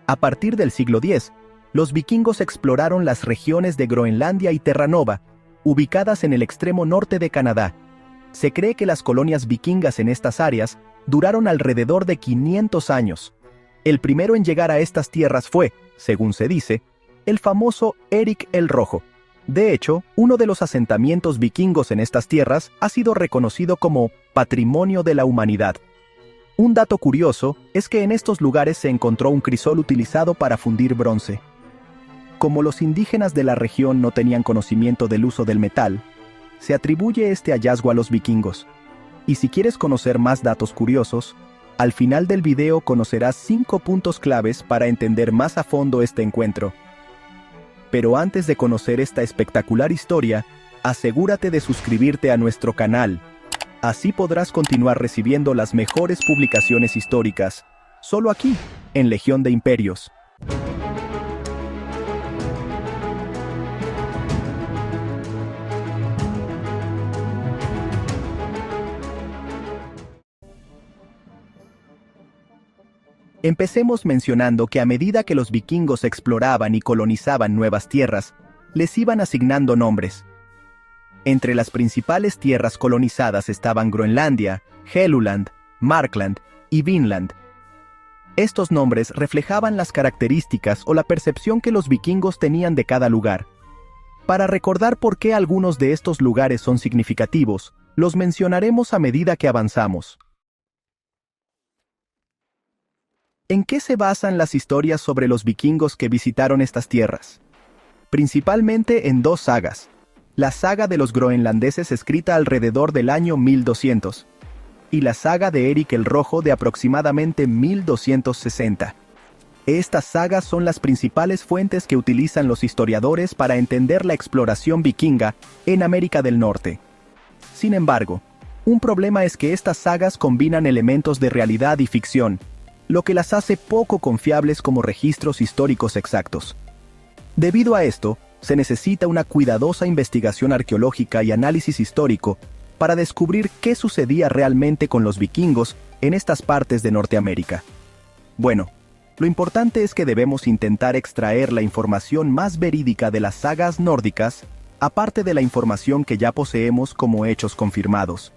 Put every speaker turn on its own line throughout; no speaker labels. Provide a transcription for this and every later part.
A partir del siglo X, los vikingos exploraron las regiones de Groenlandia y Terranova, ubicadas en el extremo norte de Canadá. Se cree que las colonias vikingas en estas áreas duraron alrededor de 500 años. El primero en llegar a estas tierras fue, según se dice, el famoso Erik el Rojo. De hecho, uno de los asentamientos vikingos en estas tierras ha sido reconocido como Patrimonio de la Humanidad. Un dato curioso es que en estos lugares se encontró un crisol utilizado para fundir bronce. Como los indígenas de la región no tenían conocimiento del uso del metal, se atribuye este hallazgo a los vikingos. Y si quieres conocer más datos curiosos, al final del video conocerás 5 puntos claves para entender más a fondo este encuentro. Pero antes de conocer esta espectacular historia, asegúrate de suscribirte a nuestro canal. Así podrás continuar recibiendo las mejores publicaciones históricas, solo aquí, en Legión de Imperios. Empecemos mencionando que a medida que los vikingos exploraban y colonizaban nuevas tierras, les iban asignando nombres. Entre las principales tierras colonizadas estaban Groenlandia, Helluland, Markland y Vinland. Estos nombres reflejaban las características o la percepción que los vikingos tenían de cada lugar. Para recordar por qué algunos de estos lugares son significativos, los mencionaremos a medida que avanzamos. ¿En qué se basan las historias sobre los vikingos que visitaron estas tierras? Principalmente en 2 sagas. La saga de los groenlandeses escrita alrededor del año 1200 y la saga de Erik el Rojo de aproximadamente 1260. Estas sagas son las principales fuentes que utilizan los historiadores para entender la exploración vikinga en América del Norte. Sin embargo, un problema es que estas sagas combinan elementos de realidad y ficción, lo que las hace poco confiables como registros históricos exactos. Debido a esto, se necesita una cuidadosa investigación arqueológica y análisis histórico para descubrir qué sucedía realmente con los vikingos en estas partes de Norteamérica. Bueno, lo importante es que debemos intentar extraer la información más verídica de las sagas nórdicas, aparte de la información que ya poseemos como hechos confirmados.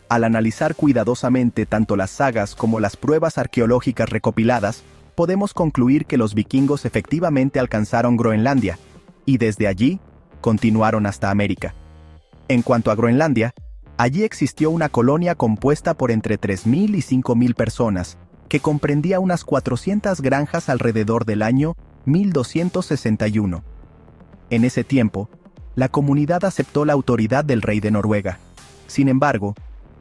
Al analizar cuidadosamente tanto las sagas como las pruebas arqueológicas recopiladas, podemos concluir que los vikingos efectivamente alcanzaron Groenlandia, y desde allí, continuaron hasta América. En cuanto a Groenlandia, allí existió una colonia compuesta por entre 3.000 y 5.000 personas, que comprendía unas 400 granjas alrededor del año 1261. En ese tiempo, la comunidad aceptó la autoridad del rey de Noruega. Sin embargo,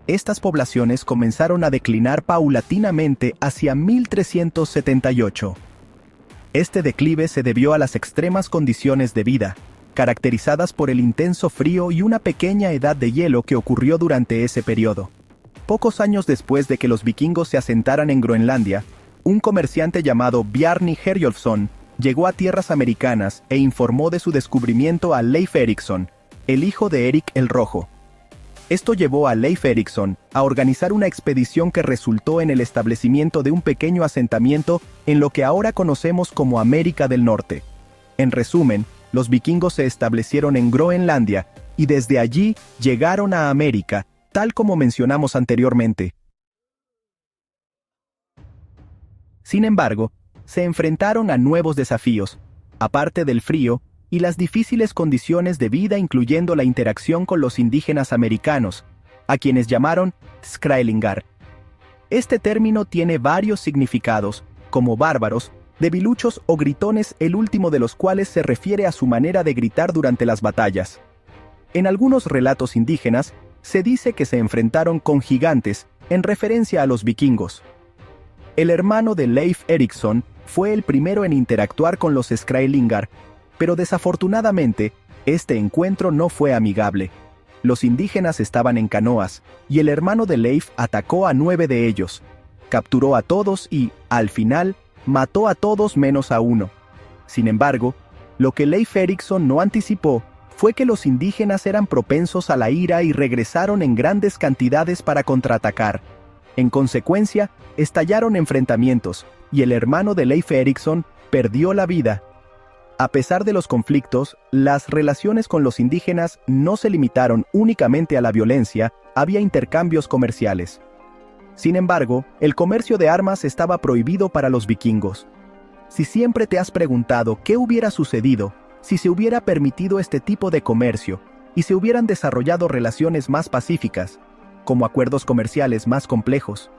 estas poblaciones comenzaron a declinar paulatinamente hacia 1378. Este declive se debió a las extremas condiciones de vida, caracterizadas por el intenso frío y una pequeña edad de hielo que ocurrió durante ese periodo. Pocos años después de que los vikingos se asentaran en Groenlandia, un comerciante llamado Bjarni Herjolfsson llegó a tierras americanas e informó de su descubrimiento a Leif Erikson, el hijo de Erik el Rojo. Esto llevó a Leif Erikson a organizar una expedición que resultó en el establecimiento de un pequeño asentamiento en lo que ahora conocemos como América del Norte. En resumen, los vikingos se establecieron en Groenlandia y desde allí llegaron a América, tal como mencionamos anteriormente. Sin embargo, se enfrentaron a nuevos desafíos, aparte del frío y las difíciles condiciones de vida, incluyendo la interacción con los indígenas americanos, a quienes llamaron Skraelingar. Este término tiene varios significados, como bárbaros, debiluchos o gritones, el último de los cuales se refiere a su manera de gritar durante las batallas. En algunos relatos indígenas, se dice que se enfrentaron con gigantes, en referencia a los vikingos. El hermano de Leif Erikson fue el primero en interactuar con los Skraelingar, pero desafortunadamente, este encuentro no fue amigable. Los indígenas estaban en canoas, y el hermano de Leif atacó a 9 de ellos. Capturó a todos y, al final, mató a todos menos a uno. Sin embargo, lo que Leif Erikson no anticipó fue que los indígenas eran propensos a la ira y regresaron en grandes cantidades para contraatacar. En consecuencia, estallaron enfrentamientos, y el hermano de Leif Erikson perdió la vida. A pesar de los conflictos, las relaciones con los indígenas no se limitaron únicamente a la violencia, había intercambios comerciales. Sin embargo, el comercio de armas estaba prohibido para los vikingos. Si siempre te has preguntado qué hubiera sucedido si se hubiera permitido este tipo de comercio y se hubieran desarrollado relaciones más pacíficas, como acuerdos comerciales más complejos.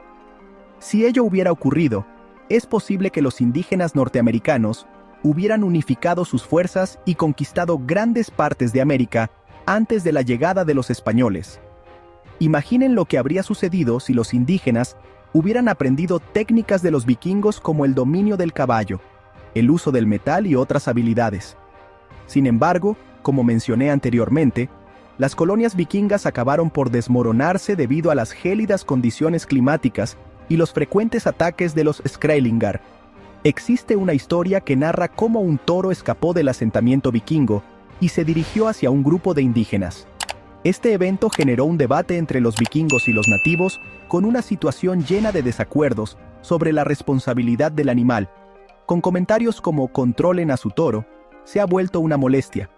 Si ello hubiera ocurrido, es posible que los indígenas norteamericanos hubieran unificado sus fuerzas y conquistado grandes partes de América antes de la llegada de los españoles. Imaginen lo que habría sucedido si los indígenas hubieran aprendido técnicas de los vikingos como el dominio del caballo, el uso del metal y otras habilidades. Sin embargo, como mencioné anteriormente, las colonias vikingas acabaron por desmoronarse debido a las gélidas condiciones climáticas y los frecuentes ataques de los Skrælingar. Existe una historia que narra cómo un toro escapó del asentamiento vikingo y se dirigió hacia un grupo de indígenas. Este evento generó un debate entre los vikingos y los nativos, con una situación llena de desacuerdos sobre la responsabilidad del animal. Con comentarios como "controlen a su toro", se ha vuelto una molestia.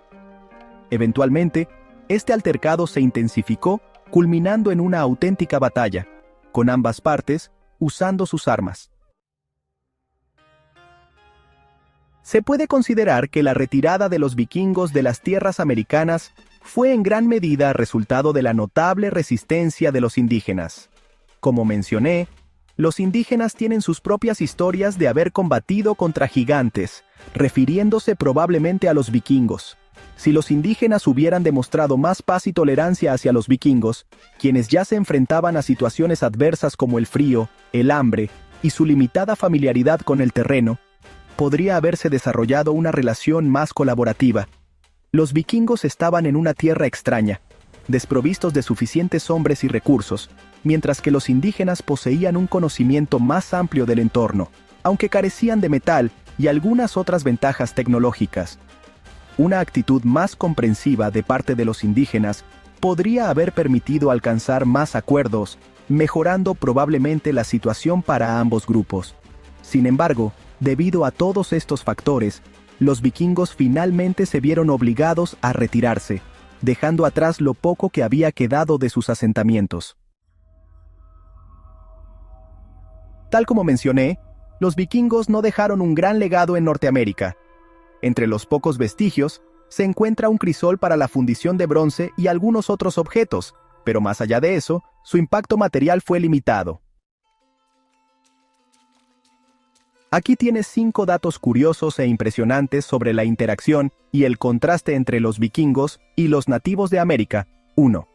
Eventualmente, este altercado se intensificó, culminando en una auténtica batalla, con ambas partes usando sus armas. Se puede considerar que la retirada de los vikingos de las tierras americanas fue en gran medida resultado de la notable resistencia de los indígenas. Como mencioné, los indígenas tienen sus propias historias de haber combatido contra gigantes, refiriéndose probablemente a los vikingos. Si los indígenas hubieran demostrado más paz y tolerancia hacia los vikingos, quienes ya se enfrentaban a situaciones adversas como el frío, el hambre y su limitada familiaridad con el terreno, podría haberse desarrollado una relación más colaborativa. Los vikingos estaban en una tierra extraña, desprovistos de suficientes hombres y recursos, mientras que los indígenas poseían un conocimiento más amplio del entorno, aunque carecían de metal y algunas otras ventajas tecnológicas. Una actitud más comprensiva de parte de los indígenas podría haber permitido alcanzar más acuerdos, mejorando probablemente la situación para ambos grupos. Sin embargo, debido a todos estos factores, los vikingos finalmente se vieron obligados a retirarse, dejando atrás lo poco que había quedado de sus asentamientos. Tal como mencioné, los vikingos no dejaron un gran legado en Norteamérica. Entre los pocos vestigios, se encuentra un crisol para la fundición de bronce y algunos otros objetos, pero más allá de eso, su impacto material fue limitado. Aquí tienes 5 datos curiosos e impresionantes sobre la interacción y el contraste entre los vikingos y los nativos de América. 1.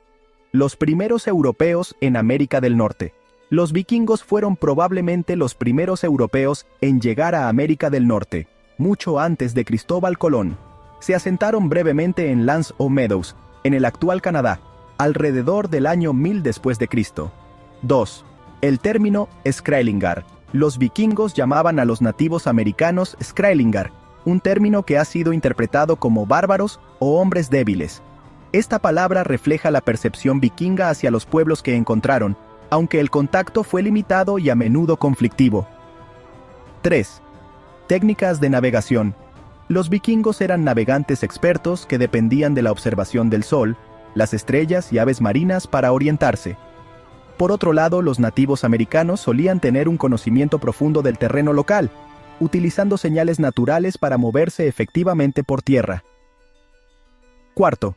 Los primeros europeos en América del Norte. Los vikingos fueron probablemente los primeros europeos en llegar a América del Norte, mucho antes de Cristóbal Colón. Se asentaron brevemente en L'Anse aux Meadows, en el actual Canadá, alrededor del año 1000 después de Cristo. 2. El término Skrælingar. Los vikingos llamaban a los nativos americanos Skrælingar, un término que ha sido interpretado como bárbaros o hombres débiles. Esta palabra refleja la percepción vikinga hacia los pueblos que encontraron, aunque el contacto fue limitado y a menudo conflictivo. 3. Técnicas de navegación. Los vikingos eran navegantes expertos que dependían de la observación del sol, las estrellas y aves marinas para orientarse. Por otro lado, los nativos americanos solían tener un conocimiento profundo del terreno local, utilizando señales naturales para moverse efectivamente por tierra. 4.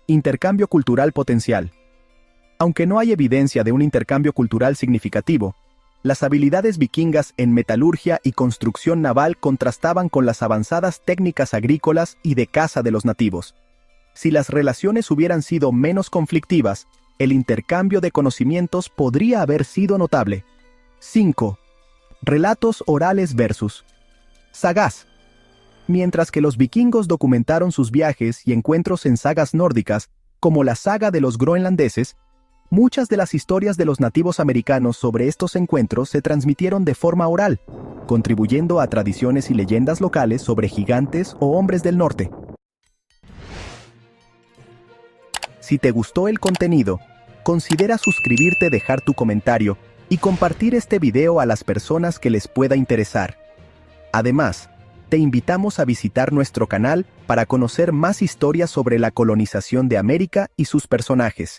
Intercambio cultural potencial. Aunque no hay evidencia de un intercambio cultural significativo, las habilidades vikingas en metalurgia y construcción naval contrastaban con las avanzadas técnicas agrícolas y de caza de los nativos. Si las relaciones hubieran sido menos conflictivas, el intercambio de conocimientos podría haber sido notable. 5. Relatos orales versus sagas. Mientras que los vikingos documentaron sus viajes y encuentros en sagas nórdicas, como la saga de los groenlandeses, muchas de las historias de los nativos americanos sobre estos encuentros se transmitieron de forma oral, contribuyendo a tradiciones y leyendas locales sobre gigantes o hombres del norte. Si te gustó el contenido, considera suscribirte, dejar tu comentario y compartir este video a las personas que les pueda interesar. Además, te invitamos a visitar nuestro canal para conocer más historias sobre la colonización de América y sus personajes.